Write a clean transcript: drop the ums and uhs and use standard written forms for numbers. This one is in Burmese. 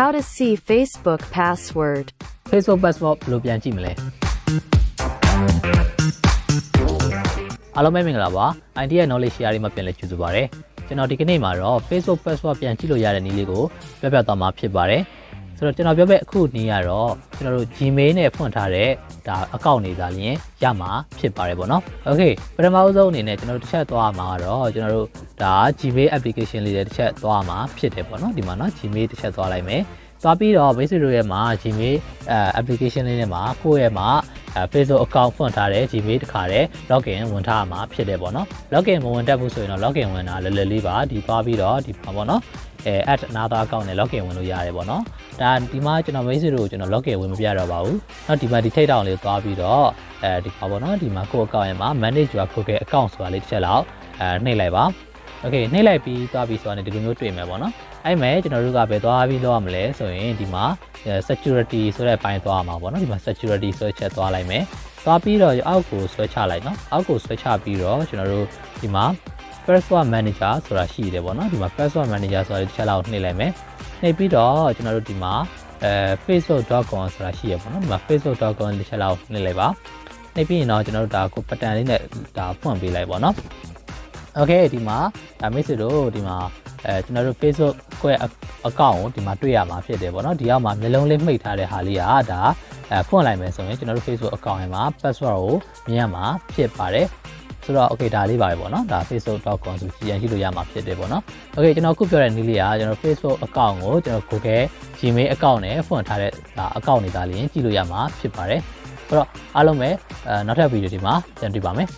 How to see Facebook password. Facebook password ဘယ်လိုပြန်ကြည့်မလဲအားလုံးပဲမင်္ဂလာပါ idea knowledge share မှာပြန်လည်ကြိုဆိုပါရစေကျွန်တော်ဒီကနေ့မှာတော့ Facebook password ပြန်ကြည့်လို့ရတဲ့နည်းလေးကိုပြောပြသွားမှာဖြစ်ပါတယ်ဆိုတော့ကျွန်တော်ပြောပြအခုနည်းကတော့ကျွန်တော်တို့ Gmail နဲ့ဖွင့်ထားတဲ့ဒါ account တွေသာလျှင်ရမှာဖြစ်ပါတယ်ပေါ့နော် Okay ပထမဆုံးအနေနဲ့ကျွန်တော်တို့တစ်ချက်သွားမှာကတော့ကျွန်တော်တို့ဒါ Gmail application လေးတွေတစ်ချက်သွားမှာဖြစ်တယ်ပေါ့နော်ဒီမှာနော် Gmail တစ်ချက်သွားလိုက်မယ်သွားပြီးတော့ basic တို့ရဲ့မှာ Gmail application လေးနဲ့မှာကိုယ့်ရဲ့မှာFacebook account ဖွင့်ထားတဲ့ Gmail တခါတည်း login ဝင်ထားမှာဖြစ်တယ်ပေါ့နော် login မဝင်တတ်ဘူးဆိုရင်တော့ login ဝင်တာလွယ်လွယ်လေးပါဒီသွားပြီးတော့ဒီပါပေါ့နော်add another account နဲ့ login ဝင်လို့ရတယ်ပေါ့နော်ဒါဒီမှာကျွန်တော် basic တို့ကျွန်တော် login ဝင်မပြတော့ပါဘူးเนาะဒီမှာဒီထိတ်တောင်လေးသွားပြီးတော့ဒီပါပေါ့နော်ဒီမှာကိုယ့် account ရဲ့မှာ manage your Google account ဆိုတာလေးတစ်ချက်လောက်နှိပ်လိုက်ပါ Okay နှိပ်လိုက်ပြီးသွားပြီးဆိုတာနဲ့ဒီလိုမျိုးတွေ့မယ်ပေါ့နော်အဲ့မဲ့ကျွန်တော်တို့ကပဲသွားပြီးလောက်ရမလဲဆိုရင်ဒီမှာ security ဆိုတဲ့ပိုင်းသွားမှာပေါ့နော်ဒီမှာ security ဆိုတဲ့ချက်သွားလိုက်မယ်သွားပြီးတော့အောက်ကိုဆွဲချလိုက်နော်အောက်ကိုဆွဲချပြီးတော့ကျွန်တော်တို့ဒီမှာ password manager ဆိုတာရှိတယ်ပေါ့နော်ဒီမှာ password manager ဆိုတာတစ်ချက်လောက်နှိပ်လိုက်မယ်နှိပ်ပြီးတော့ကျွန်တော်တို့ဒီမှာfacebook.com ဆိုတာရှိရပေါ့နော်ဒီမှာ facebook.com တစ်ချက်လောက်နှိပ်လိုက်ပါနှိပ်ပြီးရင်တော့ကျွန်တော်တို့ဒါကိုပတန်လေးနဲ့ဒါဖွင့်ပေးလိုက်ပေါ့နော် Okay ဒီမှာဒါမိတ်ဆွေတို့ဒီမှာကျွန်တော်တို့ Facebook ကို account ကိုဒီမှာတွေ့ရမှာဖြစ်တယ်ပေါ့နော်ဒီအောက်မှာမျိုးလုံးလေးမှိတ်ထားတဲ့ဟာလေးကဒါဖွင့်လိုက်မယ်ဆိုရင်ကျွန်တော်တို့ Facebook account မှာ password ကိုမြင်ရမှာဖြစ်ပါတယ်ဆိုတော့ okay ဒါလေးပါပဲပေါ့နော်ဒါ facebook.com ဆိုကြည့်လို့ရမှာဖြစ်တယ်ပေါ့နော် okay ကျွန်တော်ခုပြောတဲ့နည်းလေးကကျွန်တော် Facebook account ကိုကျွန်တော် Google Gmail account နဲ့ဖွင့်ထားတဲ့ဒါ account တွေဒါလေးကြည့်လို့ရမှာဖြစ်ပါတယ်ဆိုတော့အားလုံးပဲနောက်ထပ်ဗီဒီယိုဒီမှာပြန်တွေ့ပါမယ်